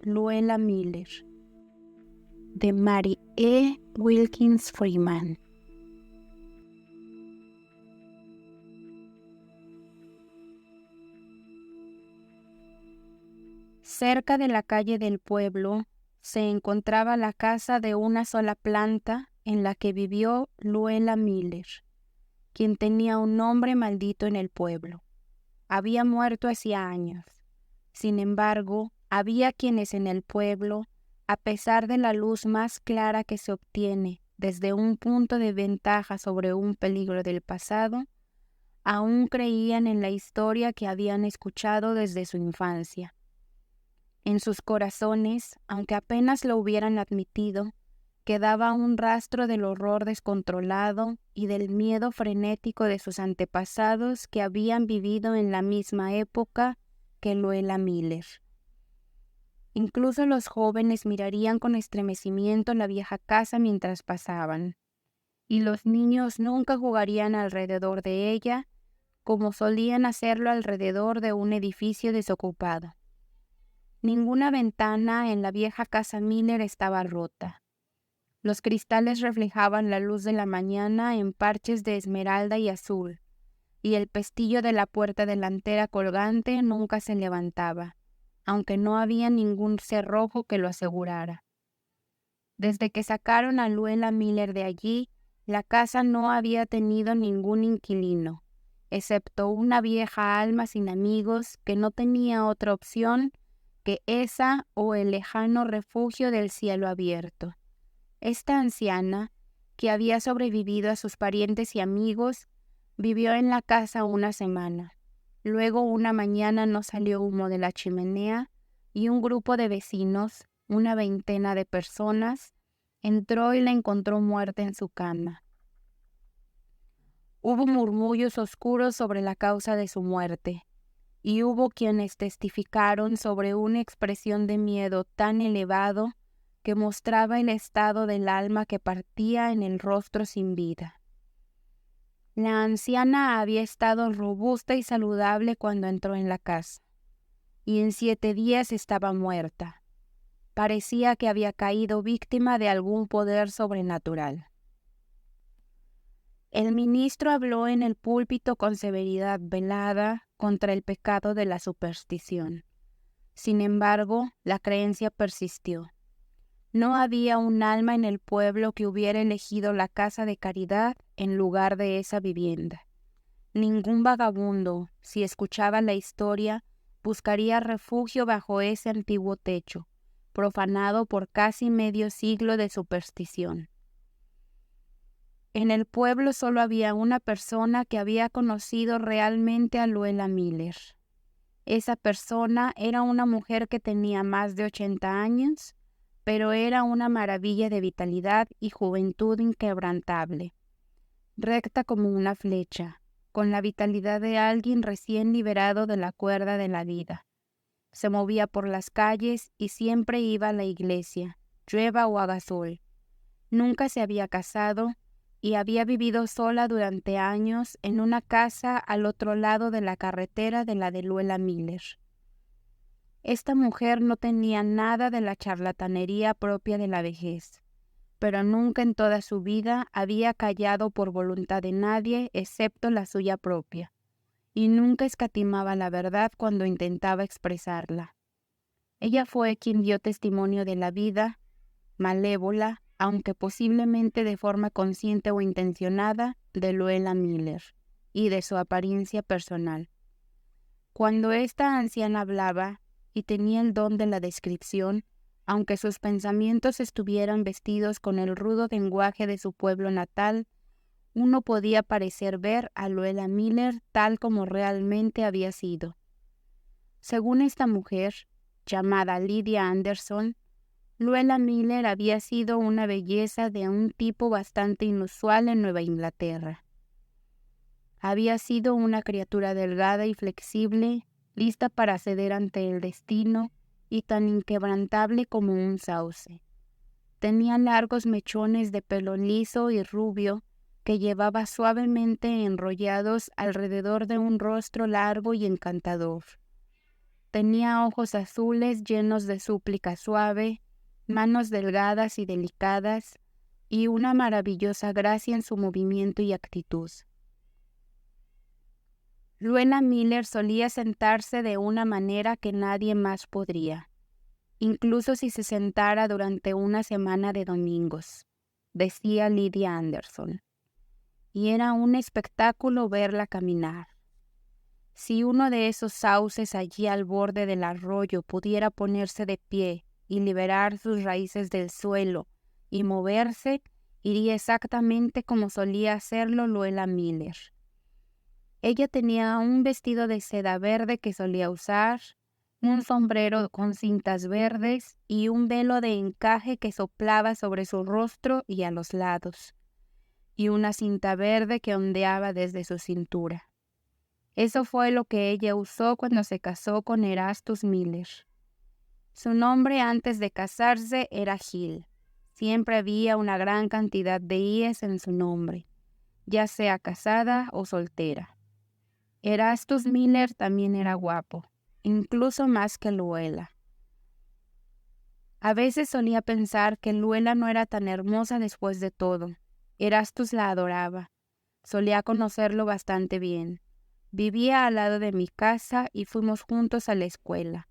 Luella Miller, de Mary E. Wilkins Freeman. Cerca de la calle del pueblo se encontraba la casa de una sola planta en la que vivió Luella Miller, quien tenía un nombre maldito en el pueblo. Había muerto hacía años. Sin embargo, había quienes en el pueblo, a pesar de la luz más clara que se obtiene desde un punto de ventaja sobre un peligro del pasado, aún creían en la historia que habían escuchado desde su infancia. En sus corazones, aunque apenas lo hubieran admitido, quedaba un rastro del horror descontrolado y del miedo frenético de sus antepasados que habían vivido en la misma época que Luella Miller. Incluso los jóvenes mirarían con estremecimiento la vieja casa mientras pasaban, y los niños nunca jugarían alrededor de ella como solían hacerlo alrededor de un edificio desocupado. Ninguna ventana en la vieja casa Miller estaba rota. Los cristales reflejaban la luz de la mañana en parches de esmeralda y azul, y el pestillo de la puerta delantera colgante nunca se levantaba, aunque no había ningún cerrojo que lo asegurara. Desde que sacaron a Luella Miller de allí, la casa no había tenido ningún inquilino, excepto una vieja alma sin amigos que no tenía otra opción que esa o el lejano refugio del cielo abierto. Esta anciana, que había sobrevivido a sus parientes y amigos, vivió en la casa una semana. Luego una mañana no salió humo de la chimenea y un grupo de vecinos, una veintena de personas, entró y la encontró muerta en su cama. Hubo murmullos oscuros sobre la causa de su muerte, y hubo quienes testificaron sobre una expresión de miedo tan elevado que mostraba el estado del alma que partía en el rostro sin vida. La anciana había estado robusta y saludable cuando entró en la casa, y en 7 días estaba muerta. Parecía que había caído víctima de algún poder sobrenatural. El ministro habló en el púlpito con severidad velada contra el pecado de la superstición. Sin embargo, la creencia persistió. No había un alma en el pueblo que hubiera elegido la casa de caridad en lugar de esa vivienda. Ningún vagabundo, si escuchaba la historia, buscaría refugio bajo ese antiguo techo, profanado por casi medio siglo de superstición. En el pueblo solo había una persona que había conocido realmente a Luella Miller. Esa persona era una mujer que tenía más de 80 años, pero era una maravilla de vitalidad y juventud inquebrantable, recta como una flecha, con la vitalidad de alguien recién liberado de la cuerda de la vida. Se movía por las calles y siempre iba a la iglesia, llueva o haga sol. Nunca se había casado y había vivido sola durante años en una casa al otro lado de la carretera de la de Luella Miller. Esta mujer no tenía nada de la charlatanería propia de la vejez, pero nunca en toda su vida había callado por voluntad de nadie excepto la suya propia, y nunca escatimaba la verdad cuando intentaba expresarla. Ella fue quien dio testimonio de la vida, malévola, aunque posiblemente de forma consciente o intencionada, de Luella Miller y de su apariencia personal. Cuando esta anciana hablaba y tenía el don de la descripción, aunque sus pensamientos estuvieran vestidos con el rudo lenguaje de su pueblo natal, uno podía parecer ver a Luella Miller tal como realmente había sido. Según esta mujer, llamada Lydia Anderson, Luella Miller había sido una belleza de un tipo bastante inusual en Nueva Inglaterra. Había sido una criatura delgada y flexible, lista para ceder ante el destino y tan inquebrantable como un sauce. Tenía largos mechones de pelo liso y rubio que llevaba suavemente enrollados alrededor de un rostro largo y encantador. Tenía ojos azules llenos de súplica suave, manos delgadas y delicadas, y una maravillosa gracia en su movimiento y actitud. Luella Miller solía sentarse de una manera que nadie más podría, incluso si se sentara durante una semana de domingos, decía Lydia Anderson, y era un espectáculo verla caminar. Si uno de esos sauces allí al borde del arroyo pudiera ponerse de pie y liberar sus raíces del suelo y moverse, iría exactamente como solía hacerlo Luella Miller. Ella tenía un vestido de seda verde que solía usar, un sombrero con cintas verdes y un velo de encaje que soplaba sobre su rostro y a los lados, y una cinta verde que ondeaba desde su cintura. Eso fue lo que ella usó cuando se casó con Erastus Miller. Su nombre antes de casarse era Hill. Siempre había una gran cantidad de íes en su nombre, ya sea casada o soltera. Erastus Miller también era guapo, incluso más que Luella. A veces solía pensar que Luella no era tan hermosa después de todo. Erastus la adoraba. Solía conocerlo bastante bien. Vivía al lado de mi casa y fuimos juntos a la escuela.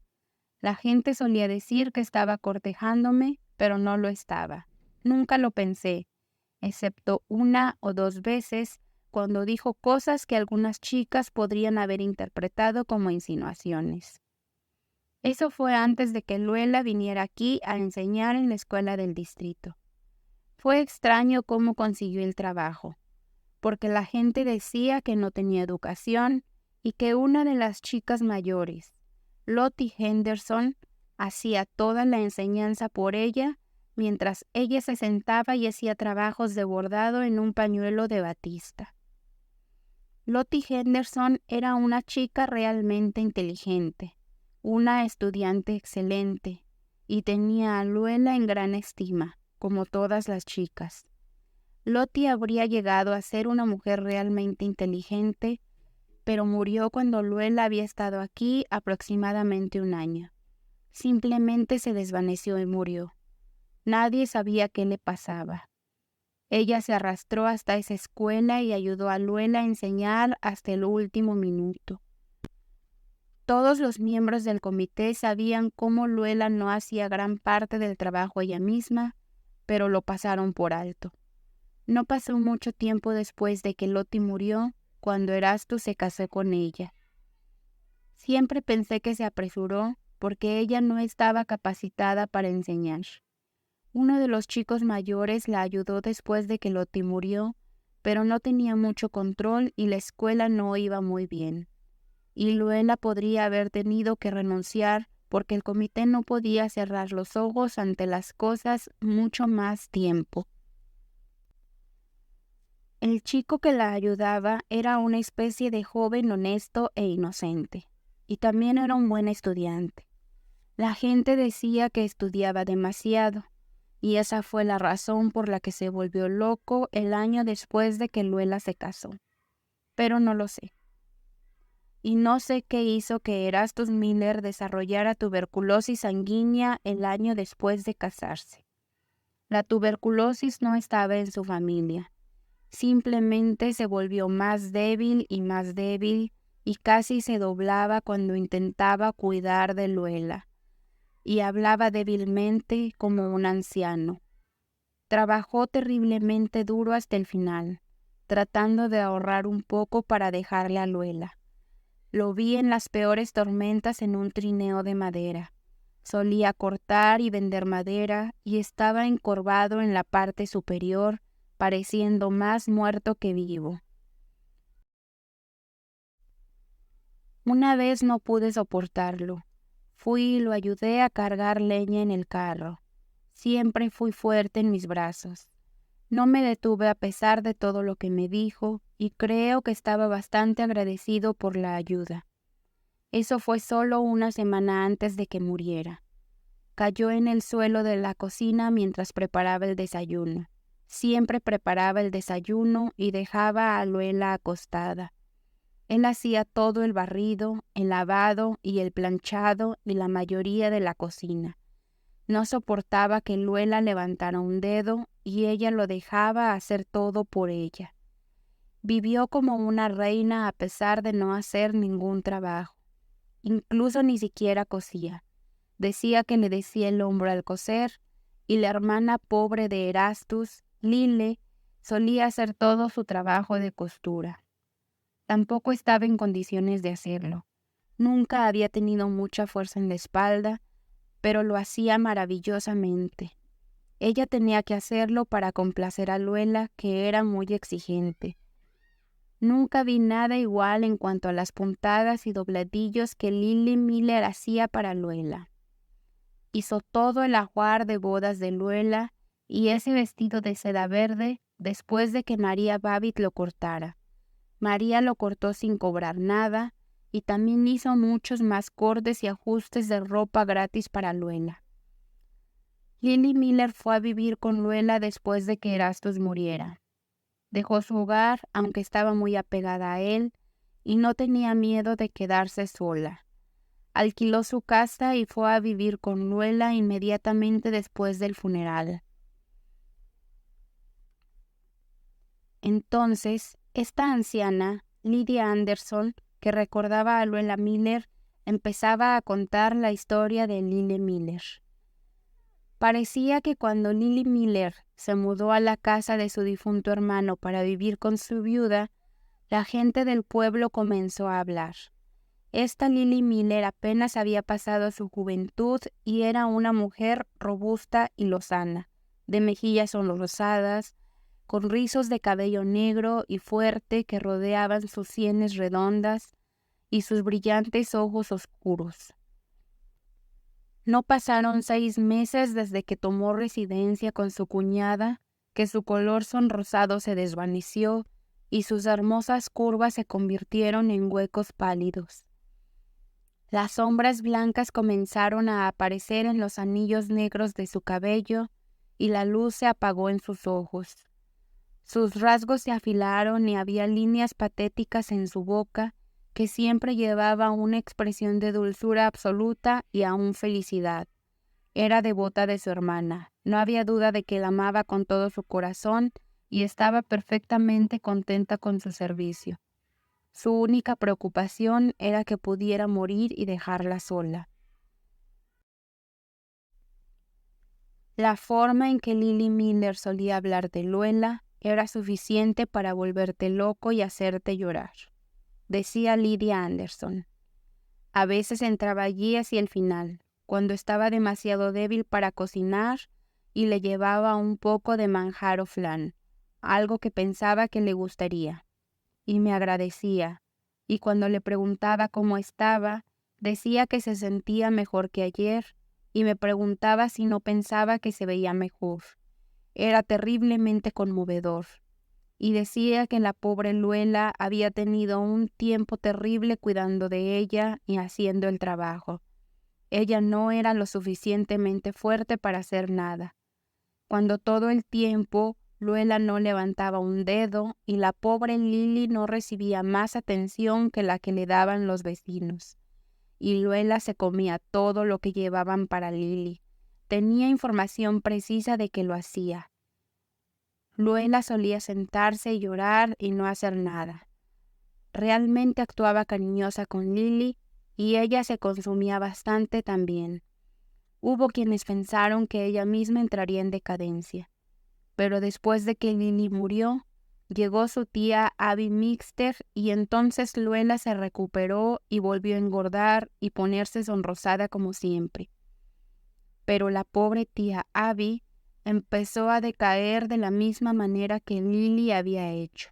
La gente solía decir que estaba cortejándome, pero no lo estaba. Nunca lo pensé, excepto una o dos veces cuando dijo cosas que algunas chicas podrían haber interpretado como insinuaciones. Eso fue antes de que Luella viniera aquí a enseñar en la escuela del distrito. Fue extraño cómo consiguió el trabajo, porque la gente decía que no tenía educación y que una de las chicas mayores, Lottie Henderson, hacía toda la enseñanza por ella mientras ella se sentaba y hacía trabajos de bordado en un pañuelo de batista. Lottie Henderson era una chica realmente inteligente, una estudiante excelente, y tenía a Luella en gran estima, como todas las chicas. Lottie habría llegado a ser una mujer realmente inteligente, pero murió cuando Luella había estado aquí aproximadamente un año. Simplemente se desvaneció y murió. Nadie sabía qué le pasaba. Ella se arrastró hasta esa escuela y ayudó a Luella a enseñar hasta el último minuto. Todos los miembros del comité sabían cómo Luella no hacía gran parte del trabajo ella misma, pero lo pasaron por alto. No pasó mucho tiempo después de que Lottie murió, cuando Erastus se casó con ella. Siempre pensé que se apresuró porque ella no estaba capacitada para enseñar. Uno de los chicos mayores la ayudó después de que Lottie murió, pero no tenía mucho control y la escuela no iba muy bien. Y Luella podría haber tenido que renunciar porque el comité no podía cerrar los ojos ante las cosas mucho más tiempo. El chico que la ayudaba era una especie de joven honesto e inocente, y también era un buen estudiante. La gente decía que estudiaba demasiado, y esa fue la razón por la que se volvió loco el año después de que Luella se casó. Pero no lo sé. Y no sé qué hizo que Erastus Miller desarrollara tuberculosis sanguínea el año después de casarse. La tuberculosis no estaba en su familia. Simplemente se volvió más débil y casi se doblaba cuando intentaba cuidar de Luella, y hablaba débilmente como un anciano. Trabajó terriblemente duro hasta el final, tratando de ahorrar un poco para dejarle a Luella. Lo vi en las peores tormentas en un trineo de madera. Solía cortar y vender madera y estaba encorvado en la parte superior, pareciendo más muerto que vivo. Una vez no pude soportarlo. Fui y lo ayudé a cargar leña en el carro. Siempre fui fuerte en mis brazos. No me detuve a pesar de todo lo que me dijo y creo que estaba bastante agradecido por la ayuda. Eso fue solo una semana antes de que muriera. Cayó en el suelo de la cocina mientras preparaba el desayuno. Siempre preparaba el desayuno y dejaba a Luella acostada. Él hacía todo el barrido, el lavado y el planchado y la mayoría de la cocina. No soportaba que Luela levantara un dedo y ella lo dejaba hacer todo por ella. Vivió como una reina a pesar de no hacer ningún trabajo. Incluso ni siquiera cosía. Decía que le decía el hombro al coser, y la hermana pobre de Erastus, Lile, solía hacer todo su trabajo de costura. Tampoco estaba en condiciones de hacerlo. Nunca había tenido mucha fuerza en la espalda, pero lo hacía maravillosamente. Ella tenía que hacerlo para complacer a Luela, que era muy exigente. Nunca vi nada igual en cuanto a las puntadas y dobladillos que Lili Miller hacía para Luela. Hizo todo el ajuar de bodas de Luela y ese vestido de seda verde después de que María Babbitt lo cortara. María lo cortó sin cobrar nada y también hizo muchos más cortes y ajustes de ropa gratis para Luela. Lili Miller fue a vivir con Luela después de que Erastus muriera. Dejó su hogar, aunque estaba muy apegada a él, y no tenía miedo de quedarse sola. Alquiló su casa y fue a vivir con Luela inmediatamente después del funeral. Entonces, esta anciana, Lydia Anderson, que recordaba a Luela Miller, empezaba a contar la historia de Lili Miller. Parecía que cuando Lili Miller se mudó a la casa de su difunto hermano para vivir con su viuda, la gente del pueblo comenzó a hablar. Esta Lili Miller apenas había pasado su juventud y era una mujer robusta y lozana, de mejillas sonrosadas, con rizos de cabello negro y fuerte que rodeaban sus sienes redondas y sus brillantes ojos oscuros. No pasaron 6 meses desde que tomó residencia con su cuñada, que su color sonrosado se desvaneció y sus hermosas curvas se convirtieron en huecos pálidos. Las sombras blancas comenzaron a aparecer en los anillos negros de su cabello y la luz se apagó en sus ojos. Sus rasgos se afilaron y había líneas patéticas en su boca que siempre llevaba una expresión de dulzura absoluta y aún felicidad. Era devota de su hermana, no había duda de que la amaba con todo su corazón y estaba perfectamente contenta con su servicio. Su única preocupación era que pudiera morir y dejarla sola. La forma en que Lili Miller solía hablar de Luela era suficiente para volverte loco y hacerte llorar, decía Lydia Anderson. A veces entraba allí hacia el final, cuando estaba demasiado débil para cocinar, y le llevaba un poco de manjar o flan, algo que pensaba que le gustaría. Y me agradecía, y cuando le preguntaba cómo estaba, decía que se sentía mejor que ayer, y me preguntaba si no pensaba que se veía mejor. Era terriblemente conmovedor. Y decía que la pobre Luela había tenido un tiempo terrible cuidando de ella y haciendo el trabajo. Ella no era lo suficientemente fuerte para hacer nada. Cuando todo el tiempo Luela no levantaba un dedo y la pobre Lili no recibía más atención que la que le daban los vecinos. Y Luela se comía todo lo que llevaban para Lili. Tenía información precisa de que lo hacía. Luela solía sentarse y llorar y no hacer nada. Realmente actuaba cariñosa con Lili y ella se consumía bastante también. Hubo quienes pensaron que ella misma entraría en decadencia. Pero después de que Lili murió, llegó su tía Abby Mixter y entonces Luela se recuperó y volvió a engordar y ponerse sonrosada como siempre. Pero la pobre tía Abby empezó a decaer de la misma manera que Lili había hecho.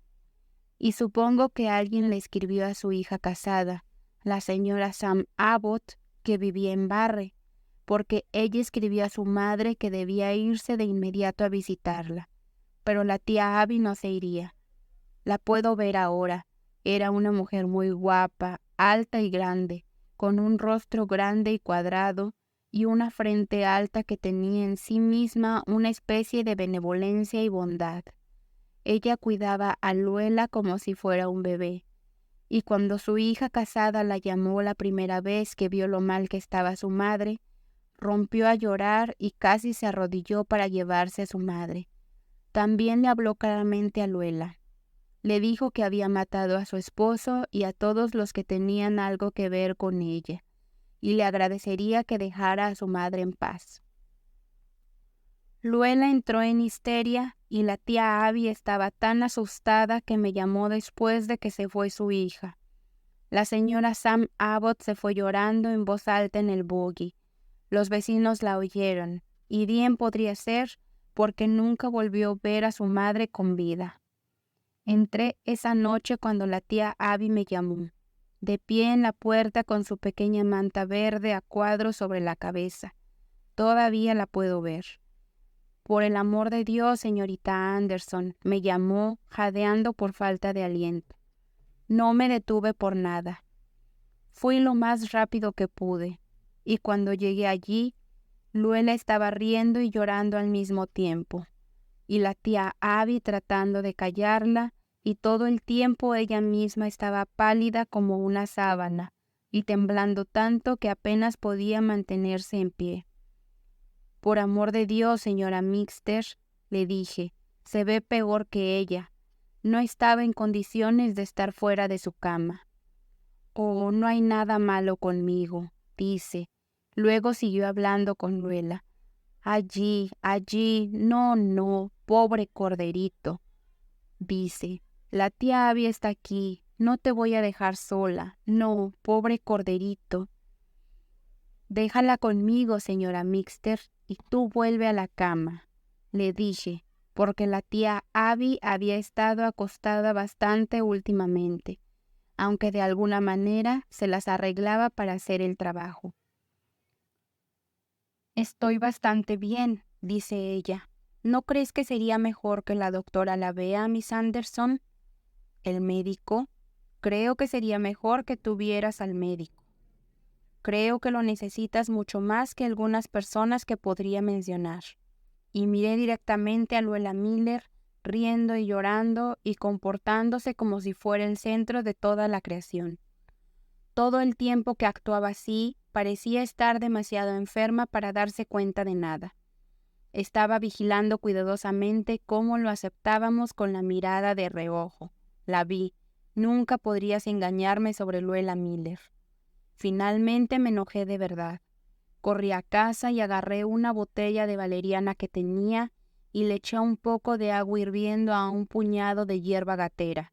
Y supongo que alguien le escribió a su hija casada, la señora Sam Abbott, que vivía en Barre, porque ella escribió a su madre que debía irse de inmediato a visitarla. Pero la tía Abby no se iría. La puedo ver ahora. Era una mujer muy guapa, alta y grande, con un rostro grande y cuadrado, y una frente alta que tenía en sí misma una especie de benevolencia y bondad. Ella cuidaba a Luela como si fuera un bebé. y cuando su hija casada la llamó la primera vez que vio lo mal que estaba su madre, rompió a llorar y casi se arrodilló para llevarse a su madre. También le habló claramente a Luela. Le dijo que había matado a su esposo y a todos los que tenían algo que ver con ella, y le agradecería que dejara a su madre en paz. Luela entró en histeria y la tía Abby estaba tan asustada que me llamó después de que se fue su hija. La señora Sam Abbott se fue llorando en voz alta en el buggy. Los vecinos la oyeron, y bien podría ser porque nunca volvió a ver a su madre con vida. Entré esa noche cuando la tía Abby me llamó, de pie en la puerta con su pequeña manta verde a cuadros sobre la cabeza. Todavía la puedo ver. Por el amor de Dios, señorita Anderson, me llamó, jadeando por falta de aliento. No me detuve por nada. Fui lo más rápido que pude, y cuando llegué allí, Luela estaba riendo y llorando al mismo tiempo, y la tía Abby tratando de callarla, y todo el tiempo ella misma estaba pálida como una sábana, y temblando tanto que apenas podía mantenerse en pie. Por amor de Dios, señora Mixter, le dije, se ve peor que ella. No estaba en condiciones de estar fuera de su cama. Oh, no hay nada malo conmigo, dice. Luego siguió hablando con Luela. Allí, no, pobre corderito. Dice, la tía Abby está aquí, no te voy a dejar sola. No, pobre corderito. Déjala conmigo, señora Mixter, y tú vuelve a la cama, le dije, porque la tía Abby había estado acostada bastante últimamente, aunque de alguna manera se las arreglaba para hacer el trabajo. Estoy bastante bien, dice ella. ¿No crees que sería mejor que la doctora la vea, Miss Anderson? ¿El médico? Creo que sería mejor que tuvieras al médico. Creo que lo necesitas mucho más que algunas personas que podría mencionar. Y miré directamente a Luella Miller, riendo y llorando y comportándose como si fuera el centro de toda la creación. Todo el tiempo que actuaba así, parecía estar demasiado enferma para darse cuenta de nada. Estaba vigilando cuidadosamente cómo lo aceptábamos con la mirada de reojo. La vi. Nunca podrías engañarme sobre Luella Miller. Finalmente me enojé de verdad. Corrí a casa y agarré una botella de valeriana que tenía y le eché un poco de agua hirviendo a un puñado de hierba gatera.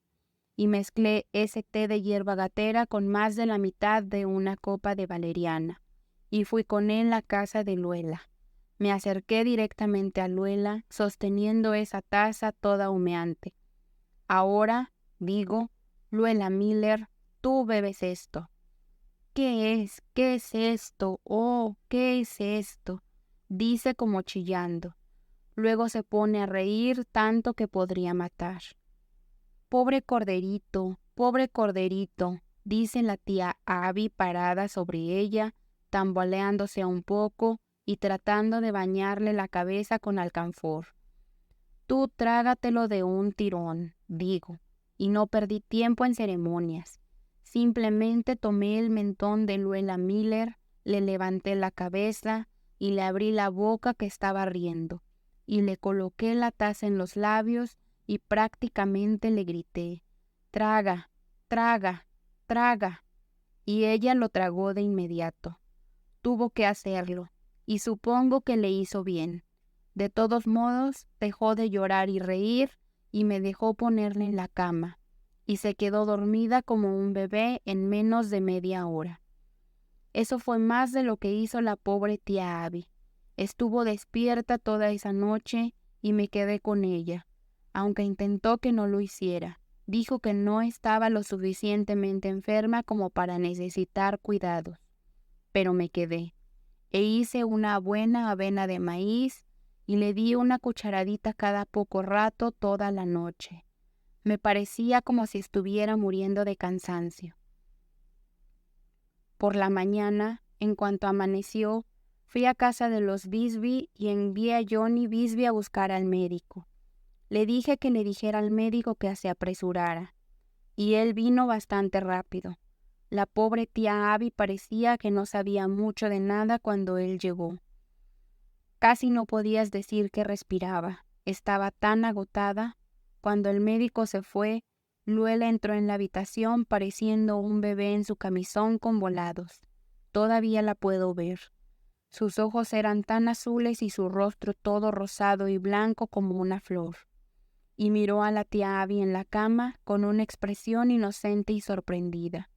Y mezclé ese té de hierba gatera con más de la mitad de una copa de valeriana. Y fui con él a casa de Luela. Me acerqué directamente a Luela, sosteniendo esa taza toda humeante. Ahora, digo, Luella Miller, tú bebes esto. ¿Qué es? ¿Qué es esto? Oh, ¿qué es esto? Dice como chillando. Luego se pone a reír tanto que podría matar. Pobre corderito, dice la tía Abby parada sobre ella, tambaleándose un poco y tratando de bañarle la cabeza con alcanfor. Tú trágatelo de un tirón, digo, y no perdí tiempo en ceremonias. Simplemente tomé el mentón de Luella Miller, le levanté la cabeza y le abrí la boca que estaba riendo, y le coloqué la taza en los labios y prácticamente le grité, traga, traga, traga, y ella lo tragó de inmediato. Tuvo que hacerlo, y supongo que le hizo bien. De todos modos, dejó de llorar y reír, y me dejó ponerle en la cama, y se quedó dormida como un bebé en menos de media hora. Eso fue más de lo que hizo la pobre tía Abby. Estuvo despierta toda esa noche y me quedé con ella, aunque intentó que no lo hiciera. Dijo que no estaba lo suficientemente enferma como para necesitar cuidados. Pero me quedé, e hice una buena avena de maíz y le di una cucharadita cada poco rato toda la noche. Me parecía como si estuviera muriendo de cansancio. Por la mañana, en cuanto amaneció, fui a casa de los Bisbee y envié a Johnny Bisbee a buscar al médico. Le dije que le dijera al médico que se apresurara. y él vino bastante rápido. La pobre tía Abby parecía que no sabía mucho de nada cuando él llegó. Casi no podías decir que respiraba. Estaba tan agotada. Cuando el médico se fue, Luela entró en la habitación pareciendo un bebé en su camisón con volados. Todavía la puedo ver. Sus ojos eran tan azules y su rostro todo rosado y blanco como una flor. Y miró a la tía Abby en la cama con una expresión inocente y sorprendida.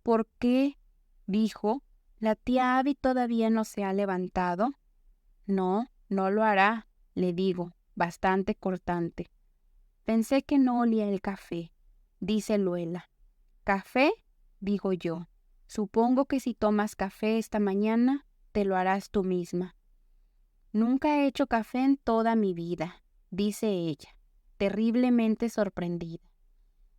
¿Por qué? Dijo. ¿La tía Abby todavía no se ha levantado? No, no lo hará, le digo, bastante cortante. Pensé que no olía el café, dice Luela. ¿Café? Digo yo. Supongo que si tomas café esta mañana, te lo harás tú misma. Nunca he hecho café en toda mi vida, dice ella, terriblemente sorprendida.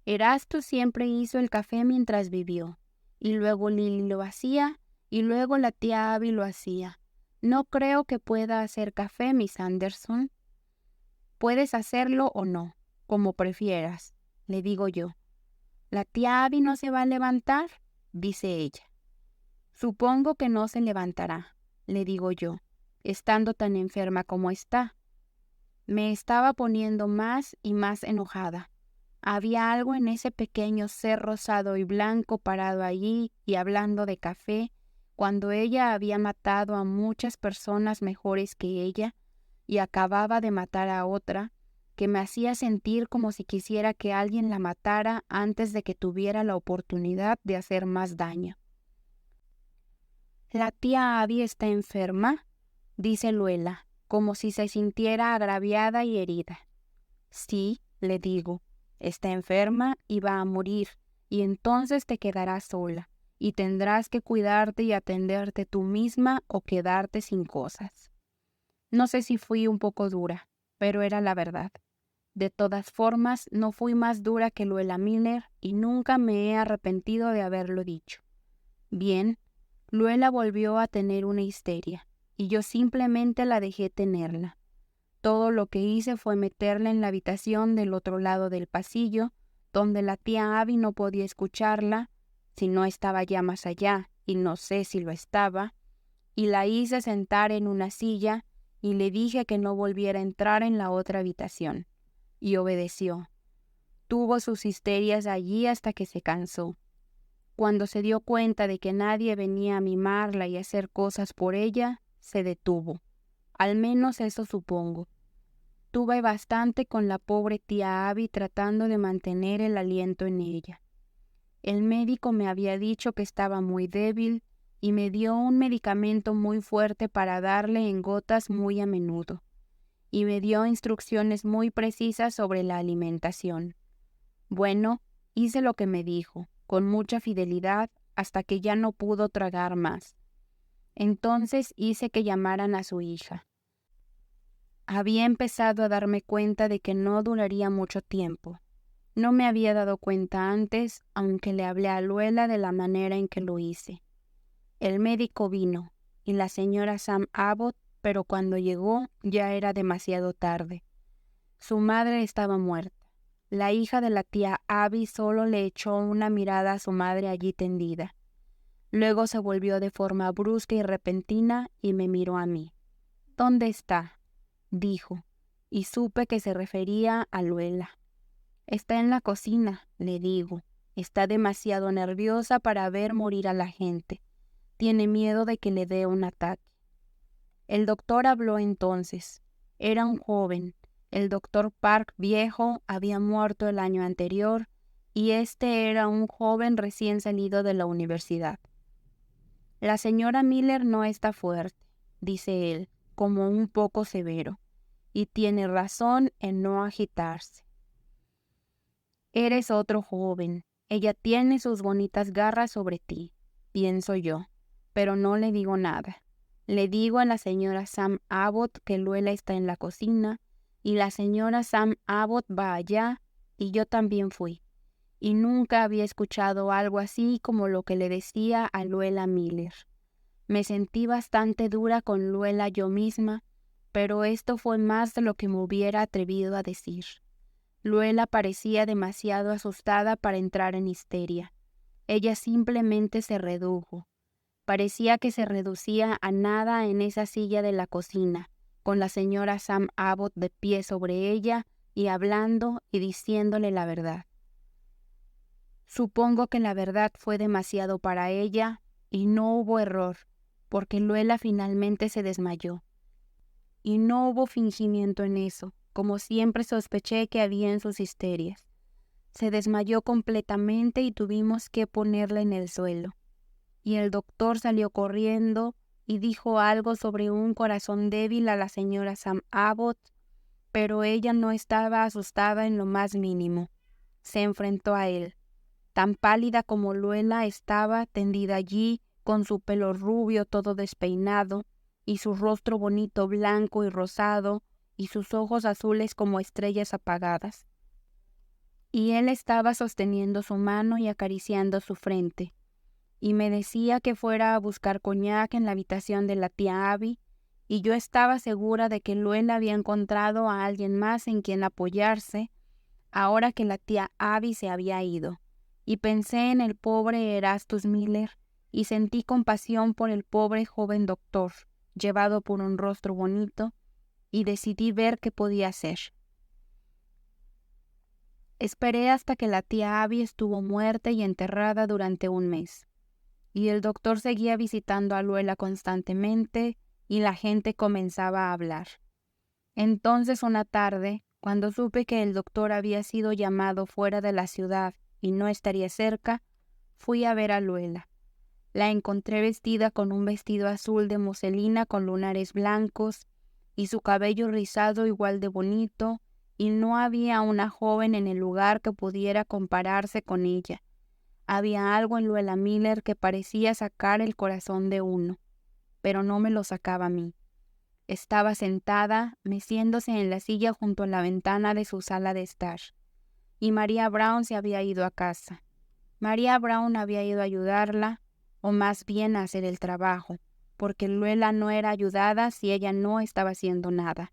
Erasto siempre hizo el café mientras vivió, y luego Lily lo hacía, y luego la tía Abby lo hacía. No creo que pueda hacer café, Miss Anderson. Puedes hacerlo o no, como prefieras, le digo yo. ¿La tía Abby no se va a levantar? Dice ella. Supongo que no se levantará, le digo yo, estando tan enferma como está. Me estaba poniendo más y más enojada. Había algo en ese pequeño ser rosado y blanco parado allí y hablando de café, cuando ella había matado a muchas personas mejores que ella y acababa de matar a otra, que me hacía sentir como si quisiera que alguien la matara antes de que tuviera la oportunidad de hacer más daño. ¿La tía Abby está enferma?, dice Luela, como si se sintiera agraviada y herida. Sí, le digo, está enferma y va a morir, y entonces te quedarás sola, y tendrás que cuidarte y atenderte tú misma o quedarte sin cosas. No sé si fui un poco dura, pero era la verdad. De todas formas, no fui más dura que Luela Miller y nunca me he arrepentido de haberlo dicho. Bien, Luela volvió a tener una histeria, y yo simplemente la dejé tenerla. Todo lo que hice fue meterla en la habitación del otro lado del pasillo, donde la tía Abby no podía escucharla, si no estaba ya más allá, y no sé si lo estaba, y la hice sentar en una silla, y le dije que no volviera a entrar en la otra habitación. Y obedeció. Tuvo sus histerias allí hasta que se cansó. Cuando se dio cuenta de que nadie venía a mimarla y hacer cosas por ella, se detuvo. Al menos eso supongo. Tuve bastante con la pobre tía Abby tratando de mantener el aliento en ella. El médico me había dicho que estaba muy débil y me dio un medicamento muy fuerte para darle en gotas muy a menudo. Y me dio instrucciones muy precisas sobre la alimentación. Bueno, hice lo que me dijo, con mucha fidelidad, hasta que ya no pudo tragar más. Entonces hice que llamaran a su hija. Había empezado a darme cuenta de que no duraría mucho tiempo. No me había dado cuenta antes, aunque le hablé a Luela de la manera en que lo hice. El médico vino, y la señora Sam Abbott, pero cuando llegó ya era demasiado tarde. Su madre estaba muerta. La hija de la tía Abby solo le echó una mirada a su madre allí tendida. Luego se volvió de forma brusca y repentina y me miró a mí. ¿Dónde está?, dijo, y supe que se refería a Luela. Está en la cocina, le digo. Está demasiado nerviosa para ver morir a la gente. Tiene miedo de que le dé un ataque. El doctor habló entonces. Era un joven. El doctor Park viejo había muerto el año anterior y este era un joven recién salido de la universidad. La señora Miller no está fuerte, dice él, como un poco severo, y tiene razón en no agitarse. Eres otro joven. Ella tiene sus bonitas garras sobre ti, pienso yo, pero no le digo nada. Le digo a la señora Sam Abbott que Luela está en la cocina, y la señora Sam Abbott va allá, y yo también fui. Y nunca había escuchado algo así como lo que le decía a Luela Miller. Me sentí bastante dura con Luela yo misma, pero esto fue más de lo que me hubiera atrevido a decir. Luela parecía demasiado asustada para entrar en histeria. Ella simplemente se redujo. Parecía que se reducía a nada en esa silla de la cocina, con la señora Sam Abbott de pie sobre ella y hablando y diciéndole la verdad. Supongo que la verdad fue demasiado para ella y no hubo error, porque Luela finalmente se desmayó. Y no hubo fingimiento en eso, como siempre sospeché que había en sus histerias. Se desmayó completamente y tuvimos que ponerla en el suelo. Y el doctor salió corriendo y dijo algo sobre un corazón débil a la señora Sam Abbott, pero ella no estaba asustada en lo más mínimo. Se enfrentó a él. Tan pálida como Luela estaba tendida allí, con su pelo rubio todo despeinado, y su rostro bonito blanco y rosado, y sus ojos azules como estrellas apagadas. Y él estaba sosteniendo su mano y acariciando su frente, y me decía que fuera a buscar coñac en la habitación de la tía Abby, y yo estaba segura de que Luela había encontrado a alguien más en quien apoyarse, ahora que la tía Abby se había ido. Y pensé en el pobre Erastus Miller, y sentí compasión por el pobre joven doctor, llevado por un rostro bonito, y decidí ver qué podía hacer. Esperé hasta que la tía Abby estuvo muerta y enterrada durante un mes, y el doctor seguía visitando a Luela constantemente, y la gente comenzaba a hablar. Entonces una tarde, cuando supe que el doctor había sido llamado fuera de la ciudad y no estaría cerca, fui a ver a Luela. La encontré vestida con un vestido azul de muselina con lunares blancos y su cabello rizado igual de bonito, y no había una joven en el lugar que pudiera compararse con ella. Había algo en Luela Miller que parecía sacar el corazón de uno, pero no me lo sacaba a mí. Estaba sentada, meciéndose en la silla junto a la ventana de su sala de estar, y María Brown se había ido a casa. María Brown había ido a ayudarla, o más bien a hacer el trabajo, porque Luela no era ayudada si ella no estaba haciendo nada.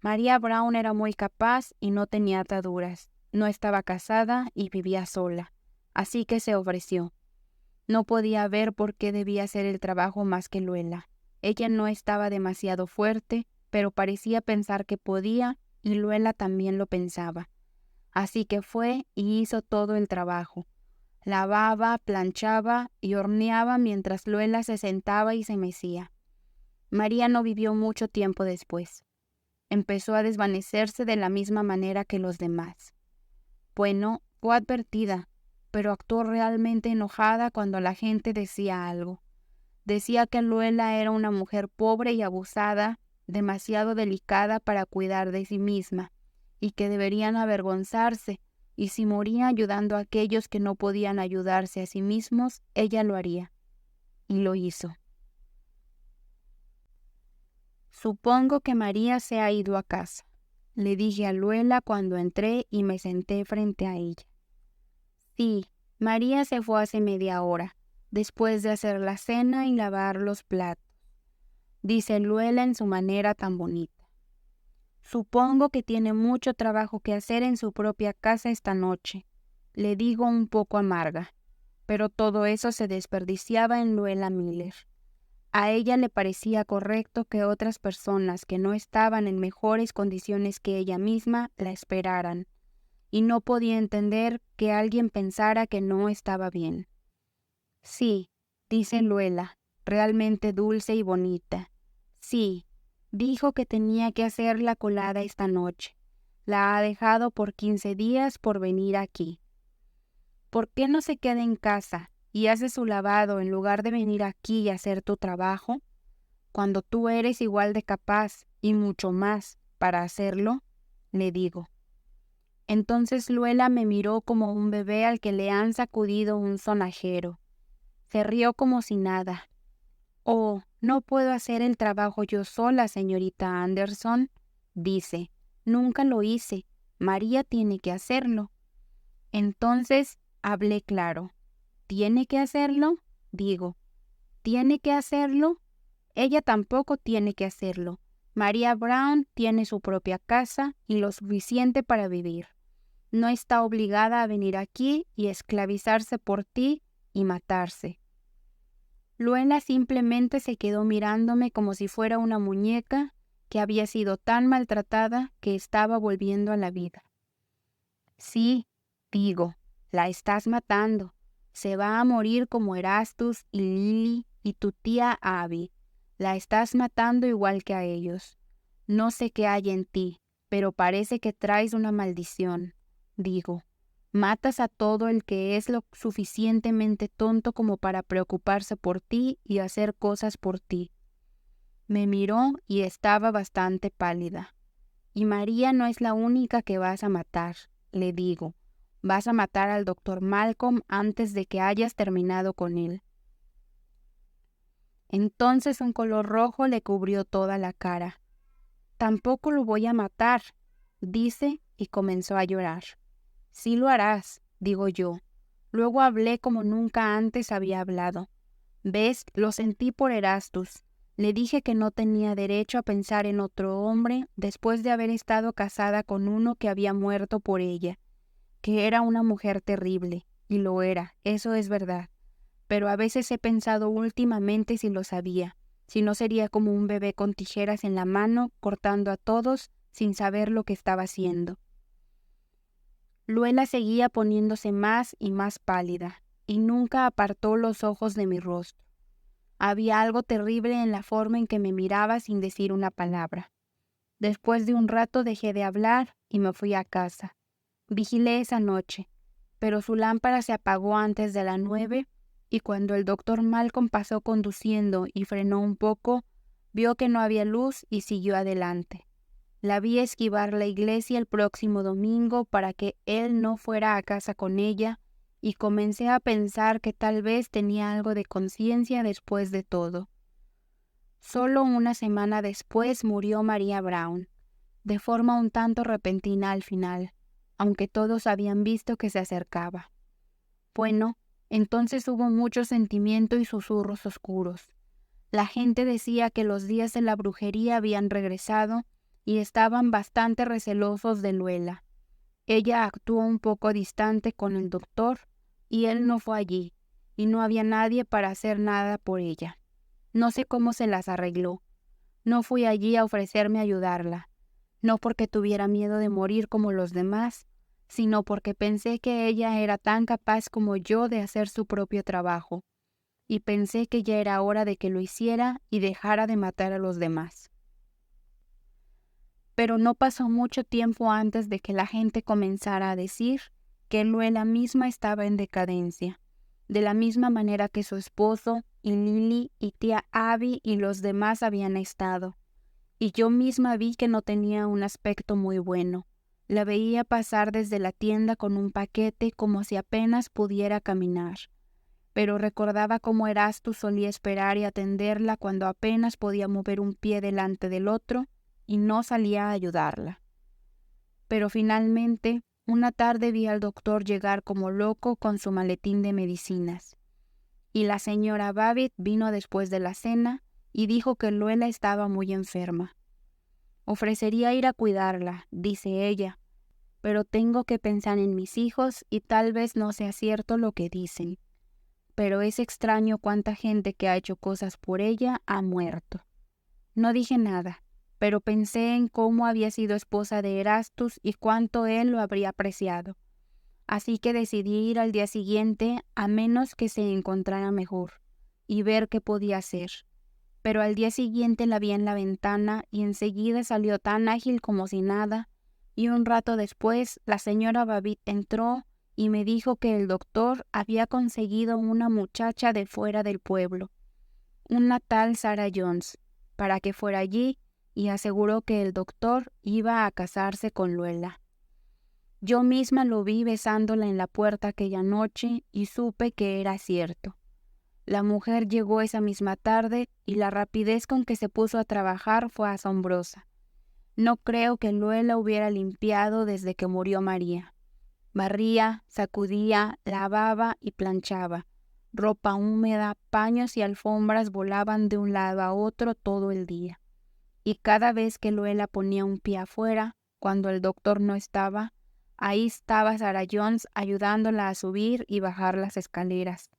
María Brown era muy capaz y no tenía ataduras, no estaba casada y vivía sola, así que se ofreció. No podía ver por qué debía hacer el trabajo más que Luela. Ella no estaba demasiado fuerte, pero parecía pensar que podía, y Luela también lo pensaba. Así que fue y hizo todo el trabajo. Lavaba, planchaba y horneaba mientras Luela se sentaba y se mecía. María no vivió mucho tiempo después. Empezó a desvanecerse de la misma manera que los demás. Bueno, fue advertida, pero actuó realmente enojada cuando la gente decía algo. Decía que Luela era una mujer pobre y abusada, demasiado delicada para cuidar de sí misma, y que deberían avergonzarse, y si moría ayudando a aquellos que no podían ayudarse a sí mismos, ella lo haría. Y lo hizo. Supongo que María se ha ido a casa, le dije a Luela cuando entré y me senté frente a ella. Sí, María se fue hace media hora, después de hacer la cena y lavar los platos, dice Luela en su manera tan bonita. Supongo que tiene mucho trabajo que hacer en su propia casa esta noche, le digo un poco amarga, pero todo eso se desperdiciaba en Luela Miller. A ella le parecía correcto que otras personas que no estaban en mejores condiciones que ella misma la esperaran, y no podía entender que alguien pensara que no estaba bien. Sí, dice Luela, realmente dulce y bonita. Sí, dijo que tenía que hacer la colada esta noche. La ha dejado por 15 días por venir aquí. ¿Por qué no se queda en casa y hace su lavado en lugar de venir aquí y hacer tu trabajo? Cuando tú eres igual de capaz y mucho más para hacerlo, le digo. Entonces Luela me miró como un bebé al que le han sacudido un sonajero. Se rió como si nada. «Oh, no puedo hacer el trabajo yo sola, señorita Anderson», dice. «Nunca lo hice. María tiene que hacerlo». Entonces hablé claro. «¿Tiene que hacerlo?», digo. «¿Tiene que hacerlo?». Ella tampoco tiene que hacerlo. María Brown tiene su propia casa y lo suficiente para vivir. No está obligada a venir aquí y esclavizarse por ti y matarse. Luela simplemente se quedó mirándome como si fuera una muñeca que había sido tan maltratada que estaba volviendo a la vida. Sí, digo, la estás matando. Se va a morir como Erastus y Lily y tu tía Abby. La estás matando igual que a ellos. No sé qué hay en ti, pero parece que traes una maldición. Digo, matas a todo el que es lo suficientemente tonto como para preocuparse por ti y hacer cosas por ti. Me miró y estaba bastante pálida. Y María no es la única que vas a matar, le digo. Vas a matar al doctor Malcolm antes de que hayas terminado con él. Entonces un color rojo le cubrió toda la cara. Tampoco lo voy a matar, dice y comenzó a llorar. Sí lo harás, digo yo. Luego hablé como nunca antes había hablado. ¿Ves? Lo sentí por Erastus. Le dije que no tenía derecho a pensar en otro hombre después de haber estado casada con uno que había muerto por ella, que era una mujer terrible, y lo era, eso es verdad. Pero a veces he pensado últimamente si lo sabía, si no sería como un bebé con tijeras en la mano cortando a todos sin saber lo que estaba haciendo. Luela seguía poniéndose más y más pálida, y nunca apartó los ojos de mi rostro. Había algo terrible en la forma en que me miraba sin decir una palabra. Después de un rato dejé de hablar y me fui a casa. Vigilé esa noche, pero su lámpara se apagó antes de las 9 y cuando el doctor Malcolm pasó conduciendo y frenó un poco, vio que no había luz y siguió adelante. La vi esquivar la iglesia el próximo domingo para que él no fuera a casa con ella y comencé a pensar que tal vez tenía algo de conciencia después de todo. Solo una semana después murió María Brown, de forma un tanto repentina al final, aunque todos habían visto que se acercaba. Bueno, entonces hubo mucho sentimiento y susurros oscuros. La gente decía que los días de la brujería habían regresado y estaban bastante recelosos de Luela. Ella actuó un poco distante con el doctor y él no fue allí, y no había nadie para hacer nada por ella. No sé cómo se las arregló. No fui allí a ofrecerme a ayudarla, no porque tuviera miedo de morir como los demás, sino porque pensé que ella era tan capaz como yo de hacer su propio trabajo, y pensé que ya era hora de que lo hiciera y dejara de matar a los demás. Pero no pasó mucho tiempo antes de que la gente comenzara a decir que Luela misma estaba en decadencia, de la misma manera que su esposo y Lily y tía Abby y los demás habían estado. Y yo misma vi que no tenía un aspecto muy bueno. La veía pasar desde la tienda con un paquete como si apenas pudiera caminar. Pero recordaba cómo Erastus solía esperar y atenderla cuando apenas podía mover un pie delante del otro y no salía a ayudarla. Pero finalmente, una tarde vi al doctor llegar como loco con su maletín de medicinas. Y la señora Babbitt vino después de la cena y dijo que Luela estaba muy enferma. Ofrecería ir a cuidarla, dice ella, pero tengo que pensar en mis hijos y tal vez no sea cierto lo que dicen. Pero es extraño cuánta gente que ha hecho cosas por ella ha muerto. No dije nada, pero pensé en cómo había sido esposa de Erastus y cuánto él lo habría apreciado. Así que decidí ir al día siguiente a menos que se encontrara mejor y ver qué podía hacer. Pero al día siguiente la vi en la ventana y enseguida salió tan ágil como si nada, y un rato después la señora Babbitt entró y me dijo que el doctor había conseguido una muchacha de fuera del pueblo, una tal Sarah Jones, para que fuera allí y aseguró que el doctor iba a casarse con Luela. Yo misma lo vi besándola en la puerta aquella noche y supe que era cierto. La mujer llegó esa misma tarde y la rapidez con que se puso a trabajar fue asombrosa. No creo que Luela hubiera limpiado desde que murió María. Barría, sacudía, lavaba y planchaba. Ropa húmeda, paños y alfombras volaban de un lado a otro todo el día. y cada vez que Luela ponía un pie afuera, cuando el doctor no estaba, ahí estaba Sarah Jones ayudándola a subir y bajar las escaleras,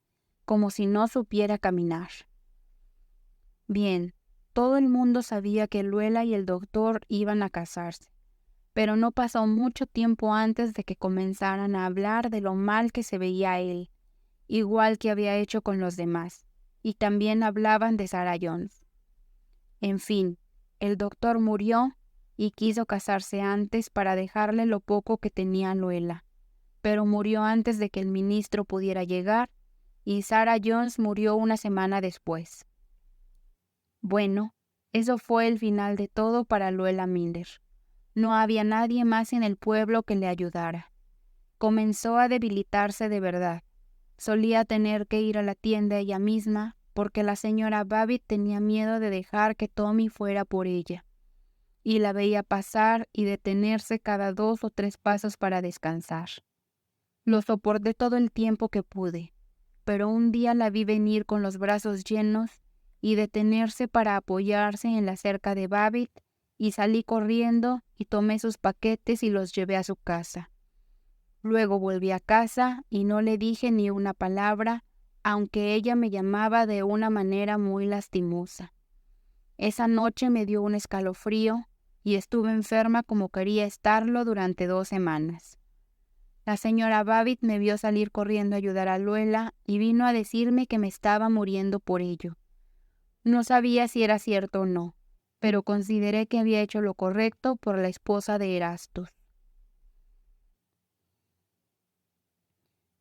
como si no supiera caminar. Bien, todo el mundo sabía que Luela y el doctor iban a casarse, pero no pasó mucho tiempo antes de que comenzaran a hablar de lo mal que se veía él, igual que había hecho con los demás, y también hablaban de Sarah Jones. En fin, el doctor murió y quiso casarse antes para dejarle lo poco que tenía Luela, pero murió antes de que el ministro pudiera llegar y Sarah Jones murió una semana después. Bueno, eso fue el final de todo para Luella Miller. No había nadie más en el pueblo que le ayudara. Comenzó a debilitarse de verdad. Solía tener que ir a la tienda ella misma porque la señora Babbitt tenía miedo de dejar que Tommy fuera por ella, y la veía pasar y detenerse cada 2 o 3 pasos para descansar. Lo soporté todo el tiempo que pude, pero un día la vi venir con los brazos llenos y detenerse para apoyarse en la cerca de Babbitt, y salí corriendo y tomé sus paquetes y los llevé a su casa. Luego volví a casa y no le dije ni una palabra, aunque ella me llamaba de una manera muy lastimosa. Esa noche me dio un escalofrío y estuve enferma como quería estarlo durante 2 semanas. La señora Babbitt me vio salir corriendo a ayudar a Luella y vino a decirme que me estaba muriendo por ello. No sabía si era cierto o no, pero consideré que había hecho lo correcto por la esposa de Erastus.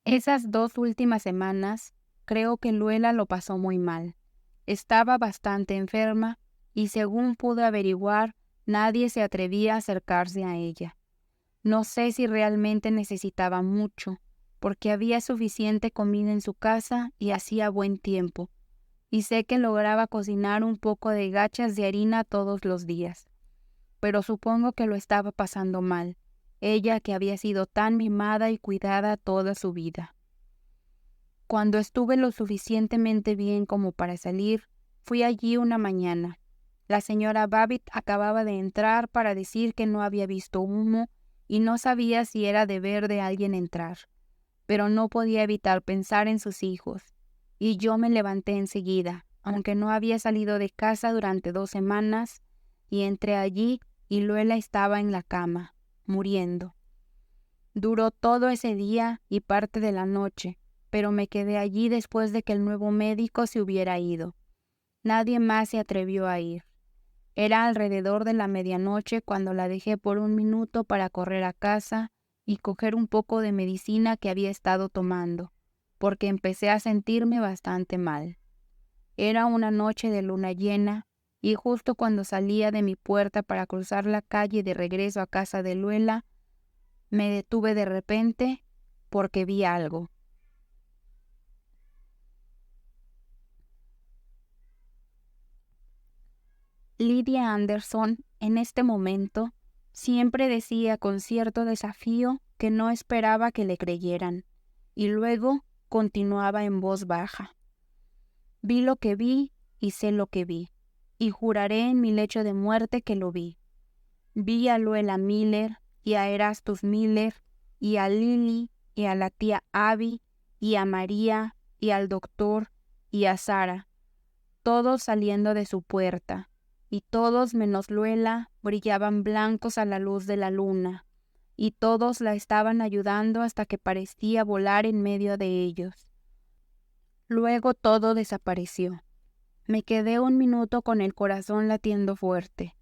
Esas 2 últimas semanas, creo que Luella lo pasó muy mal. Estaba bastante enferma y, según pude averiguar, nadie se atrevía a acercarse a ella. No sé si realmente necesitaba mucho, porque había suficiente comida en su casa y hacía buen tiempo, y sé que lograba cocinar un poco de gachas de harina todos los días. Pero supongo que lo estaba pasando mal, ella que había sido tan mimada y cuidada toda su vida. Cuando estuve lo suficientemente bien como para salir, fui allí una mañana. La señora Babbitt acababa de entrar para decir que no había visto humo y no sabía si era deber de alguien entrar, pero no podía evitar pensar en sus hijos, y yo me levanté enseguida, aunque no había salido de casa durante 2 semanas, y entré allí y Luella estaba en la cama, muriendo. Duró todo ese día y parte de la noche, pero me quedé allí después de que el nuevo médico se hubiera ido. Nadie más se atrevió a ir. Era alrededor de la medianoche cuando la dejé por un minuto para correr a casa y coger un poco de medicina que había estado tomando, porque empecé a sentirme bastante mal. Era una noche de luna llena, y justo cuando salía de mi puerta para cruzar la calle de regreso a casa de Luella, me detuve de repente porque vi algo. Lydia Anderson, en este momento, siempre decía con cierto desafío que no esperaba que le creyeran, y luego continuaba en voz baja. Vi lo que vi y sé lo que vi, y juraré en mi lecho de muerte que lo vi. Vi a Luella Miller y a Erastus Miller y a Lily y a la tía Abby y a María y al doctor y a Sarah, todos saliendo de su puerta, y todos menos Luella brillaban blancos a la luz de la luna, y todos la estaban ayudando hasta que parecía volar en medio de ellos. Luego todo desapareció. Me quedé un minuto con el corazón latiendo fuerte.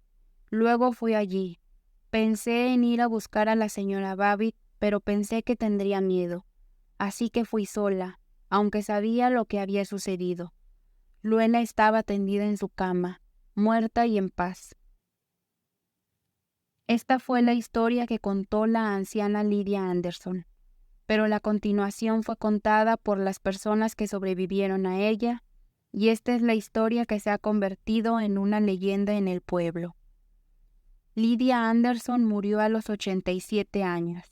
Luego fui allí. Pensé en ir a buscar a la señora Babbitt, pero pensé que tendría miedo. Así que fui sola, aunque sabía lo que había sucedido. Luella estaba tendida en su cama, muerta y en paz. Esta fue la historia que contó la anciana Lydia Anderson, pero la continuación fue contada por las personas que sobrevivieron a ella, y esta es la historia que se ha convertido en una leyenda en el pueblo. Lydia Anderson murió a los 87 años.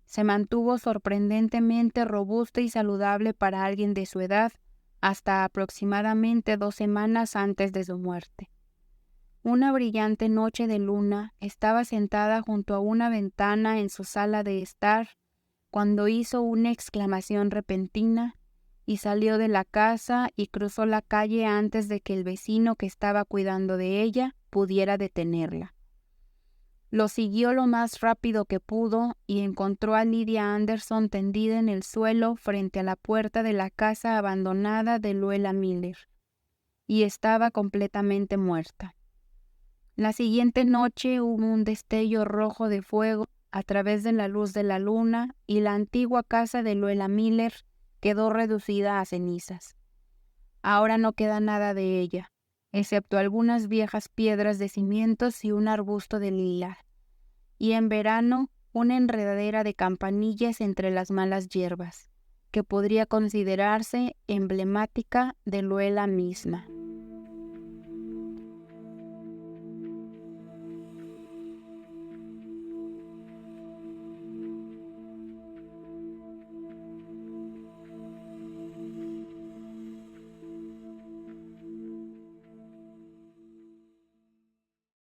Se mantuvo sorprendentemente robusta y saludable para alguien de su edad hasta aproximadamente 2 semanas antes de su muerte. Una brillante noche de luna estaba sentada junto a una ventana en su sala de estar cuando hizo una exclamación repentina y salió de la casa y cruzó la calle antes de que el vecino que estaba cuidando de ella pudiera detenerla. Lo siguió lo más rápido que pudo y encontró a Lydia Anderson tendida en el suelo frente a la puerta de la casa abandonada de Luella Miller, y estaba completamente muerta. La siguiente noche hubo un destello rojo de fuego a través de la luz de la luna y la antigua casa de Luella Miller quedó reducida a cenizas. Ahora no queda nada de ella, excepto algunas viejas piedras de cimientos y un arbusto de lilas, y en verano una enredadera de campanillas entre las malas hierbas, que podría considerarse emblemática de Luella misma.